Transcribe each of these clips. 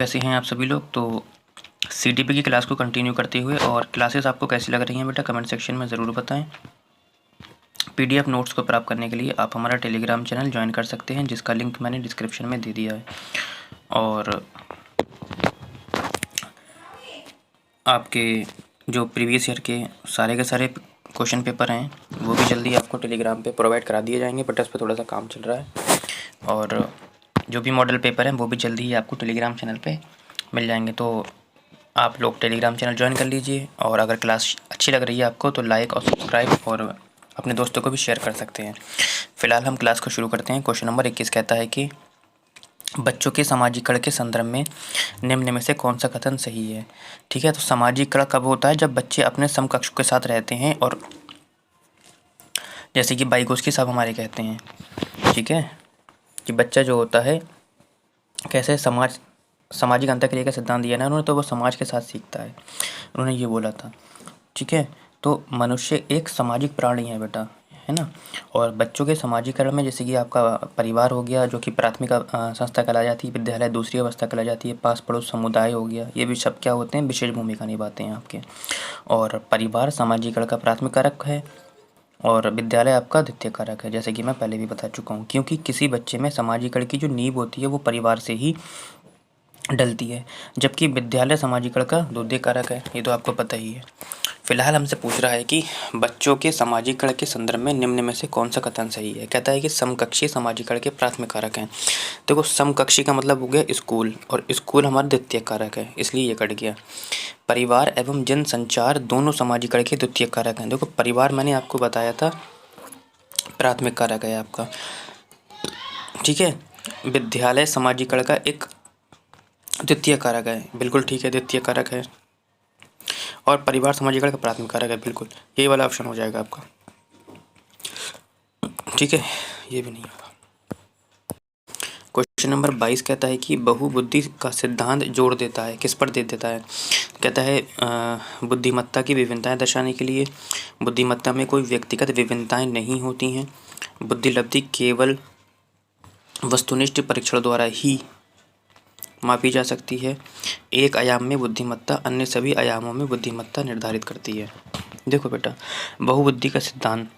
कैसे हैं आप सभी लोग। तो सीडीपी की क्लास को कंटिन्यू करते हुए, और क्लासेस आपको कैसी लग रही हैं बेटा, कमेंट सेक्शन में ज़रूर बताएं। पीडीएफ नोट्स को प्राप्त करने के लिए आप हमारा टेलीग्राम चैनल ज्वाइन कर सकते हैं, जिसका लिंक मैंने डिस्क्रिप्शन में दे दिया है। और आपके जो प्रीवियस ईयर के सारे क्वेश्चन पेपर हैं वो भी जल्दी आपको टेलीग्राम पे प्रोवाइड करा दिए जाएंगे, बट उस पर थोड़ा सा काम चल रहा है। और जो भी मॉडल पेपर हैं वो भी जल्दी ही आपको टेलीग्राम चैनल पे मिल जाएंगे। तो आप लोग टेलीग्राम चैनल ज्वाइन कर लीजिए, और अगर क्लास अच्छी लग रही है आपको तो लाइक और सब्सक्राइब और अपने दोस्तों को भी शेयर कर सकते हैं। फ़िलहाल हम क्लास को शुरू करते हैं। क्वेश्चन नंबर 21 कहता है कि बच्चों के सामाजिकरण के संदर्भ में निम्न में से कौन सा कथन सही है। ठीक है, तो सामाजिकरण कब होता है? जब बच्चे अपने समकक्षों के साथ रहते हैं, और जैसे कि बाइकोस्की साहब हमारे कहते हैं, ठीक है, कि बच्चा जो होता है कैसे सामाजिक अंतर क्रिया का सिद्धांत दिया ना उन्होंने, तो वो समाज के साथ सीखता है, उन्होंने ये बोला था। ठीक है, तो मनुष्य एक सामाजिक प्राणी है बेटा, है ना। और बच्चों के सामाजिकरण में जैसे कि आपका परिवार हो गया, जो कि प्राथमिक संस्था कहलाई जाती है, विद्यालय दूसरी अवस्था कहलाई जाती है, पास पड़ोस समुदाय हो गया, ये भी सब क्या होते हैं, विशेष भूमिका निभाते हैं आपके। और परिवार सामाजिकरण का प्राथमिक कारक है, और विद्यालय आपका द्वितीय कारक है, जैसे कि मैं पहले भी बता चुका हूँ। क्योंकि किसी बच्चे में सामाजिकरण की जो नींव होती है वो परिवार से ही डलती है, जबकि विद्यालय सामाजिकरण का द्वितीय कारक है, ये तो आपको पता ही है। फिलहाल हमसे पूछ रहा है कि बच्चों के सामाजिकरण के संदर्भ में निम्न में से कौन सा कथन सही है। कहता है कि समकक्षी सामाजिकरण के प्राथमिक कारक हैं। देखो, समकक्षी का मतलब हो गया स्कूल, और स्कूल हमारा द्वितीय कारक है, इसलिए ये कट गया। परिवार एवं जनसंचार दोनों सामाजिकरण के द्वितीय कारक हैं। देखो, परिवार मैंने आपको बताया था प्राथमिक कारक है आपका, ठीक है। विद्यालय सामाजिकरण का एक द्वितीय कारक है, बिल्कुल ठीक है, द्वितीय कारक है। और परिवार सामाजिकरण का प्राथमिक कारक है, बिल्कुल यही वाला ऑप्शन हो जाएगा आपका, ठीक है, ये भी नहीं होगा। क्वेश्चन नंबर 22 कहता है कि बहुबुद्धि का सिद्धांत जोड़ देता है, किस पर दे देता है। कहता है बुद्धिमत्ता की विभिन्नताएं दर्शाने के लिए। बुद्धिमत्ता में कोई व्यक्तिगत विभिन्नताएं नहीं होती हैं। बुद्धिलब्धि केवल वस्तुनिष्ठ परीक्षण द्वारा ही मापी जा सकती है। एक आयाम में बुद्धिमत्ता अन्य सभी आयामों में बुद्धिमत्ता निर्धारित करती है। देखो बेटा, बहुबुद्धि का सिद्धांत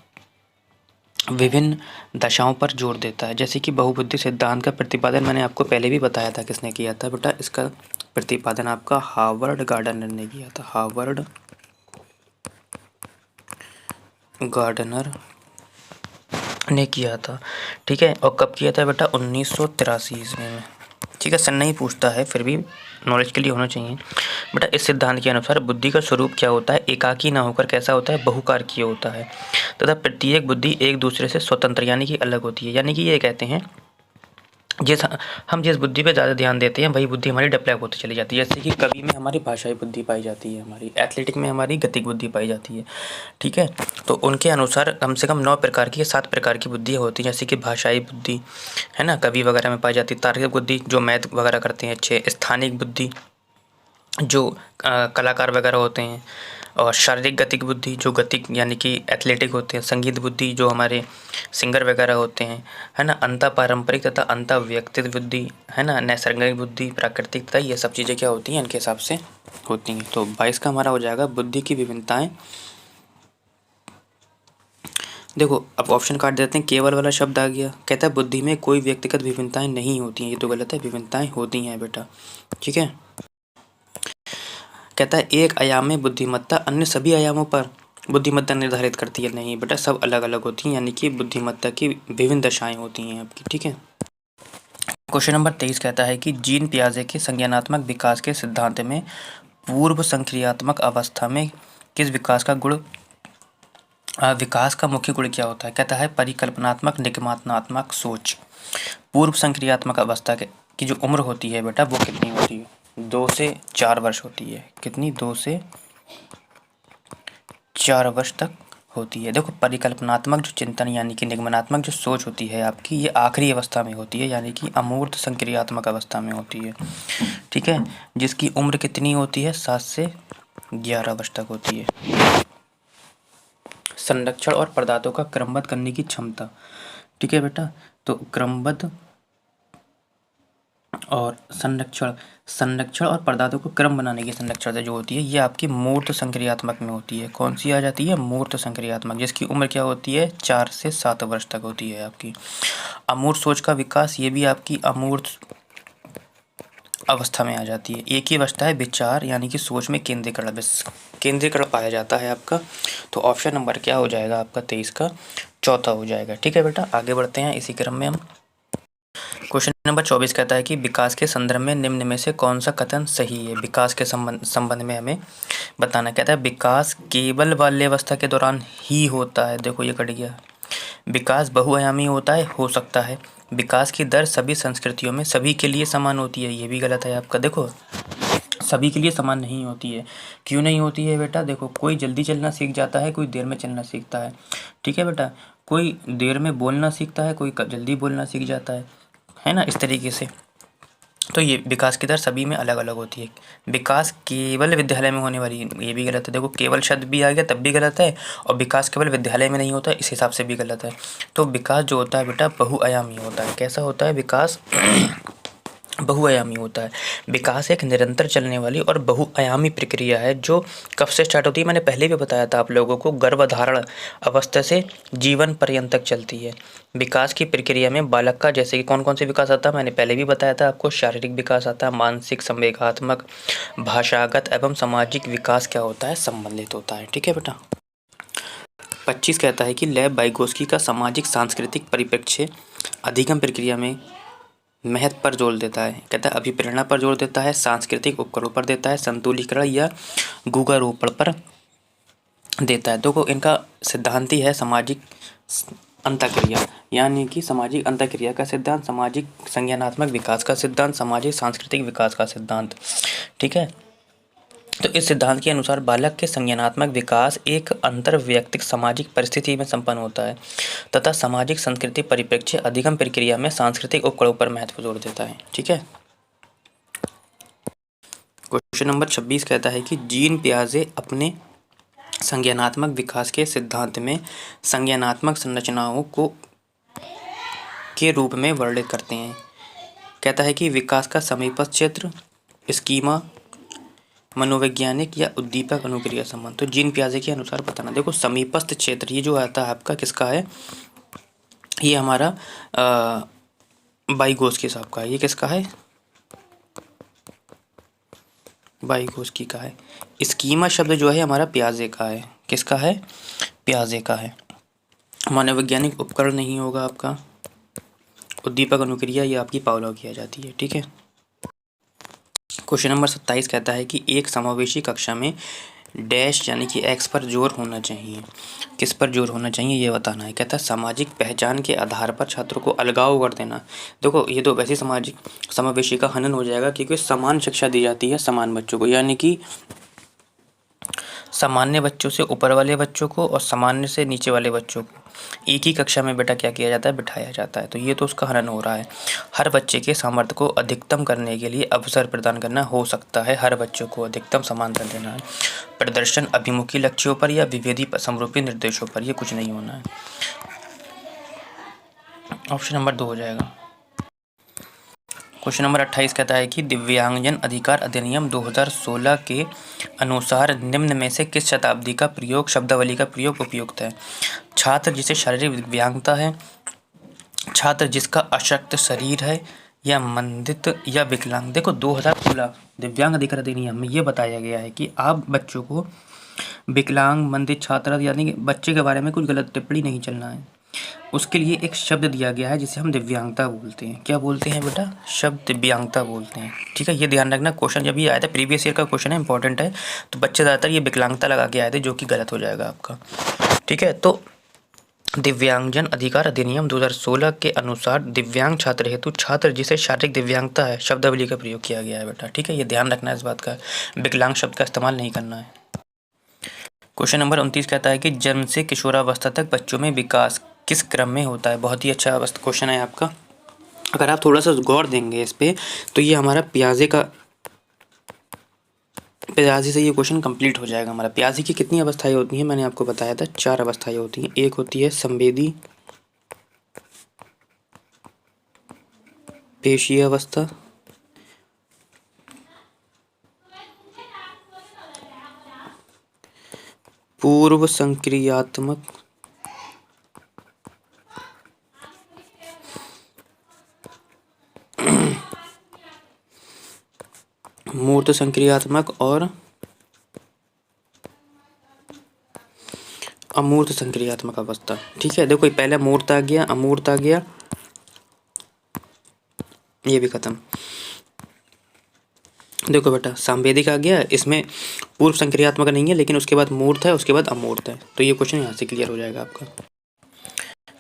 विभिन्न दशाओं पर जोर देता है। जैसे कि बहुबुद्धि सिद्धांत का प्रतिपादन मैंने आपको पहले भी बताया था, किसने किया था बेटा, इसका प्रतिपादन आपका हावर्ड गार्डनर ने किया था, हावर्ड गार्डनर ने किया था, ठीक है। और कब किया था बेटा, 1983 ईस्वी में, ठीक है। सन नहीं पूछता है, फिर भी नॉलेज के लिए होना चाहिए बेटा। इस सिद्धांत के अनुसार बुद्धि का स्वरूप क्या होता है, एकाकी ना होकर कैसा होता है, बहुकारकीय होता है, तथा प्रत्येक बुद्धि एक दूसरे से स्वतंत्र यानी कि अलग होती है। यानी कि ये कहते हैं हम जिस बुद्धि पे ज़्यादा ध्यान देते हैं वही बुद्धि हमारी डेवलप होती चली जाती है। जैसे कि कवि में हमारी भाषाई बुद्धि पाई जाती है, हमारी एथलेटिक में हमारी गतिक बुद्धि पाई जाती है, ठीक है। तो उनके अनुसार कम से कम 9 प्रकार की या 7 प्रकार की बुद्धियाँ होती हैं, जैसे कि भाषाई बुद्धि, है ना, कवि वगैरह में पाई जाती है। तार्किक बुद्धि जो मैथ वगैरह करते हैं अच्छे, स्थानिक बुद्धि जो कलाकार वगैरह होते हैं, और शारीरिक गतिक बुद्धि जो गतिक यानी कि एथलेटिक होते हैं। संगीत बुद्धि जो हमारे सिंगर वगैरह होते हैं, है ना। अंतः पारंपरिक तथा अंतः व्यक्तित्व बुद्धि, है ना। नैसर्गिक बुद्धि, प्राकृतिक, तथा ये सब चीज़ें क्या होती हैं, इनके हिसाब से होती हैं। तो 22 का हमारा हो जाएगा बुद्धि की विभिन्नताएं। देखो, अब ऑप्शन काट देते हैं, केवल वाला शब्द आ गया। कहता है बुद्धि में कोई व्यक्तिगत विभिन्नताएं नहीं होती हैं, ये तो गलत है, विभिन्नताएं होती हैं बेटा, ठीक है। कहता है एक आयाम में बुद्धिमत्ता अन्य सभी आयामों पर बुद्धिमत्ता निर्धारित करती है, नहीं बेटा, सब अलग अलग होती हैं, यानी कि बुद्धिमत्ता की विभिन्न दशाएं होती हैं आपकी, ठीक है। क्वेश्चन नंबर 23 कहता है कि जीन पियाजे के संज्ञानात्मक विकास के सिद्धांत में पूर्व संक्रियात्मक अवस्था में किस विकास का मुख्य गुण क्या होता है। कहता है परिकल्पनात्मक निगमनात्मक सोच। पूर्व संक्रियात्मक अवस्था की जो उम्र होती है बेटा वो कितनी होती है, 2 से 4 वर्ष होती है। कितनी, 2 से 4 वर्ष तक होती है। देखो, परिकल्पनात्मक जो चिंतन यानी कि निगमनात्मक जो सोच होती है आपकी, ये आखिरी अवस्था में होती है, यानी कि अमूर्त संक्रियात्मक अवस्था में होती है, ठीक है, जिसकी उम्र कितनी होती है, 7 से 11 वर्ष तक होती है। संरक्षण और पदार्थों का क्रमबद्ध करने की क्षमता, ठीक है बेटा। तो क्रमबद्ध और संरक्षण संरक्षण और पदार्थों को क्रम बनाने की संरक्षणता जो होती है ये आपकी मूर्त संक्रियात्मक में होती है। कौन सी आ जाती है? मूर्त संक्रियात्मक, जिसकी उम्र क्या होती है? 4 से 7 वर्ष तक होती है आपकी। अमूर्त सोच का विकास, ये भी आपकी अमूर्त अवस्था में आ जाती है। एक ही अवस्था है विचार यानी कि सोच में केंद्रीकरण पाया जाता है आपका। तो ऑप्शन नंबर क्या हो जाएगा आपका 23 का चौथा हो जाएगा। ठीक है बेटा, आगे बढ़ते हैं इसी क्रम में हम। क्वेश्चन नंबर 24 कहता है कि विकास के संदर्भ में निम्न में से कौन सा कथन सही है? विकास के संबंध में हमें बताना। कहता है विकास केवल बाल्यावस्था के दौरान ही होता है। देखो ये कट गया। विकास बहुआयामी होता है, हो सकता है। विकास की दर सभी संस्कृतियों में सभी के लिए समान होती है, ये भी गलत है आपका। देखो सभी के लिए समान नहीं होती है। क्यों नहीं होती है बेटा? देखो कोई जल्दी चलना सीख जाता है, कोई देर में चलना सीखता है। ठीक है बेटा, कोई देर में बोलना सीखता है, कोई जल्दी बोलना सीख जाता है ना, इस तरीके से। तो ये विकास की दर सभी में अलग अलग होती है। विकास केवल विद्यालय में होने वाली, ये भी गलत है। देखो केवल शब्द भी आ गया तब भी गलत है, और विकास केवल विद्यालय में नहीं होता इस हिसाब से भी गलत है। तो विकास जो होता है बेटा बहुआयामी होता है। कैसा होता है विकास? बहुआयामी होता है। विकास एक निरंतर चलने वाली और बहुआयामी प्रक्रिया है जो कब से स्टार्ट होती है? मैंने पहले भी बताया था आप लोगों को, गर्भधारण अवस्था से जीवन पर्यंत तक चलती है। विकास की प्रक्रिया में बालक का जैसे कि कौन कौन से विकास आता है मैंने पहले भी बताया था आपको। शारीरिक विकास आता है, मानसिक, संवेगात्मक, भाषागत एवं सामाजिक विकास क्या होता है? सम्बंधित होता है। ठीक है बेटा। 25 कहता है कि लेव वाइगोस्की का सामाजिक सांस्कृतिक परिप्रेक्ष्य अधिगम प्रक्रिया में महत्व पर जोर देता है। कहता है अभिप्रेरणा पर जोर देता है, सांस्कृतिक उपकरणों पर देता है, संतुलीकरण या गुगारोपण पर देता है। देखो इनका सिद्धांत ही है सामाजिक अंतःक्रिया, यानी कि सामाजिक अंतःक्रिया का सिद्धांत, सामाजिक संज्ञानात्मक विकास का सिद्धांत, सामाजिक सांस्कृतिक विकास का सिद्धांत। ठीक है, तो इस सिद्धांत के अनुसार बालक के संज्ञानात्मक विकास एक अंतर्वैयक्तिक सामाजिक परिस्थिति में संपन्न होता है तथा सामाजिक संस्कृति परिप्रेक्ष्य अधिगम प्रक्रिया में सांस्कृतिक उपकरणों पर महत्व जोर देता है। ठीक है। क्वेश्चन नंबर 26 कहता है कि जीन पियाजे अपने संज्ञानात्मक विकास के सिद्धांत में संज्ञानात्मक संरचनाओं को के रूप में वर्णित करते हैं। कहता है कि विकास का समीपस्थ क्षेत्र, स्कीमा, मनोवैज्ञानिक या उद्दीपक अनुक्रिया संबंध। तो जीन पियाजे के अनुसार बताना। देखो समीपस्थ क्षेत्र ये जो आता है आपका किसका है? ये हमारा वाइगोस्की साहब का है। ये किसका है? वाइगोस्की का है। स्कीमा शब्द जो है हमारा पियाजे का है। किसका है? पियाजे का है। मनोवैज्ञानिक उपकरण नहीं होगा आपका। उद्दीपक अनुक्रिया ये आपकी पावलोव की आ जाती है। ठीक है। क्वेश्चन नंबर 27 कहता है कि एक समावेशी कक्षा में डैश यानी कि एक्स पर जोर होना चाहिए। किस पर जोर होना चाहिए ये बताना है। कहता है सामाजिक पहचान के आधार पर छात्रों को अलगाव कर देना। देखो ये तो वैसे सामाजिक समावेशी का हनन हो जाएगा क्योंकि समान शिक्षा दी जाती है समान बच्चों को, यानी कि सामान्य बच्चों से ऊपर वाले बच्चों को और सामान्य से नीचे वाले बच्चों को एक ही कक्षा में बेटा क्या किया जाता है? बिठाया जाता है। तो ये तो उसका हनन हो रहा है। हर बच्चे के सामर्थ्य को अधिकतम करने के लिए अवसर प्रदान करना हो सकता है। हर बच्चों को अधिकतम समानता देना है। प्रदर्शन अभिमुखी लक्ष्यों पर या विभेदी समरूपी निर्देशों पर ये कुछ नहीं होना है। ऑप्शन नंबर 2 हो जाएगा। क्वेश्चन नंबर 28 कहता है कि दिव्यांगजन अधिकार अधिनियम 2016 के अनुसार निम्न में से किस शब्दावली का प्रयोग उपयुक्त है? छात्र जिसे शारीरिक दिव्यांगता है, छात्र जिसका अशक्त शरीर है, या मंदित या विकलांग। देखो 2016 दिव्यांग अधिकार अधिनियम में ये बताया गया है कि आप बच्चों को विकलांग, मंदित छात्र यानी कि बच्चे के बारे में कुछ गलत टिप्पणी नहीं चलना है। उसके लिए एक शब्द दिया गया है जिसे हम दिव्यांगता बोलते हैं। क्या बोलते हैं बेटा? शब्द दिव्यांगता बोलते हैं। ठीक है, ये ध्यान रखना। क्वेश्चन जब ये आया था प्रीवियस ईयर का क्वेश्चन है, इंपॉर्टेंट है, तो बच्चे ज़्यादातर ये विकलांगता लगा के आए थे जो कि गलत हो जाएगा आपका। ठीक है, तो दिव्यांगजन अधिकार अधिनियम 2016 के अनुसार दिव्यांग छात्र हेतु छात्र जिसे शारीरिक दिव्यांगता है शब्दावली का प्रयोग किया गया है बेटा। ठीक है, ये ध्यान रखना है इस बात का, विकलांग शब्द का इस्तेमाल नहीं करना है। क्वेश्चन नंबर 29 कहता है कि जन्म से किशोरावस्था तक बच्चों में विकास किस क्रम में होता है? बहुत ही अच्छा क्वेश्चन है आपका। अगर आप थोड़ा सा गौर देंगे इस पे तो ये हमारा पियाजे से ये क्वेश्चन कंप्लीट हो जाएगा हमारा। पियाजे की कितनी अवस्थाएं होती हैं? मैंने आपको बताया था 4 अवस्थाएं होती हैं। एक होती है संवेदी पेशीय अवस्था, पूर्व संक्रियात्मक मूर्त संक्रियात्मक और अमूर्त संक्रियात्मक अवस्था। ठीक है, देखो पहले मूर्त आ गया, अमूर्त आ गया, ये भी खत्म। देखो बेटा सांवेदिक आ गया, इसमें पूर्व संक्रियात्मक नहीं है लेकिन उसके बाद मूर्त है, उसके बाद अमूर्त है, तो ये क्वेश्चन यहाँ से क्लियर हो जाएगा आपका।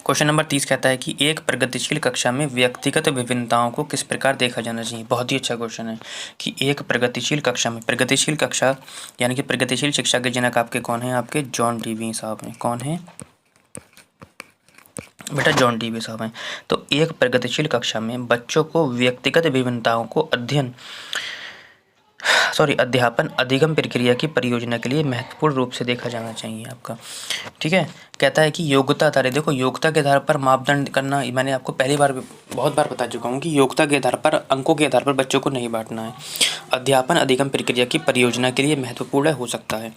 क्वेश्चन नंबर 30 कहता है कि एक प्रगतिशील कक्षा में व्यक्तिगत विभिन्नताओं को किस प्रकार देखा जाना चाहिए। बहुत ही अच्छा क्वेश्चन है कि एक प्रगतिशील कक्षा में, प्रगतिशील कक्षा यानी कि प्रगतिशील शिक्षा के जनक आपके कौन हैं, आपके जॉन डीवी साहब हैं। कौन है बेटा, जॉन डीवी साहब हैं। तो एक प्रगतिशील कक्षा में बच्चों को व्यक्तिगत विभिन्नताओं को अध्यापन अधिगम प्रक्रिया की परियोजना के लिए महत्वपूर्ण रूप से देखा जाना चाहिए आपका। ठीक है, कहता है कि योग्यता आधारित, देखो योग्यता के आधार पर मापदंड करना, मैंने आपको पहली बार बहुत बार बता चुका हूँ कि योग्यता के आधार पर, अंकों के आधार पर बच्चों को नहीं बांटना है। अध्यापन अधिगम प्रक्रिया की परियोजना के लिए महत्वपूर्ण हो सकता है।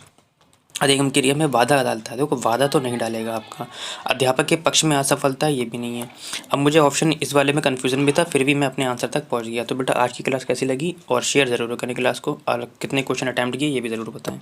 अधिगम क्रिया में वादा डालता है, देखो वादा तो नहीं डालेगा आपका। अध्यापक के पक्ष में असफलता, ये भी नहीं है। अब मुझे ऑप्शन इस वाले में कन्फ्यूजन भी था, फिर भी मैं अपने आंसर तक पहुंच गया। तो बेटा आज की क्लास कैसी लगी, और शेयर ज़रूर करें क्लास को, और कितने क्वेश्चन अटैम्प्ट किए ये भी ज़रूर बताएं।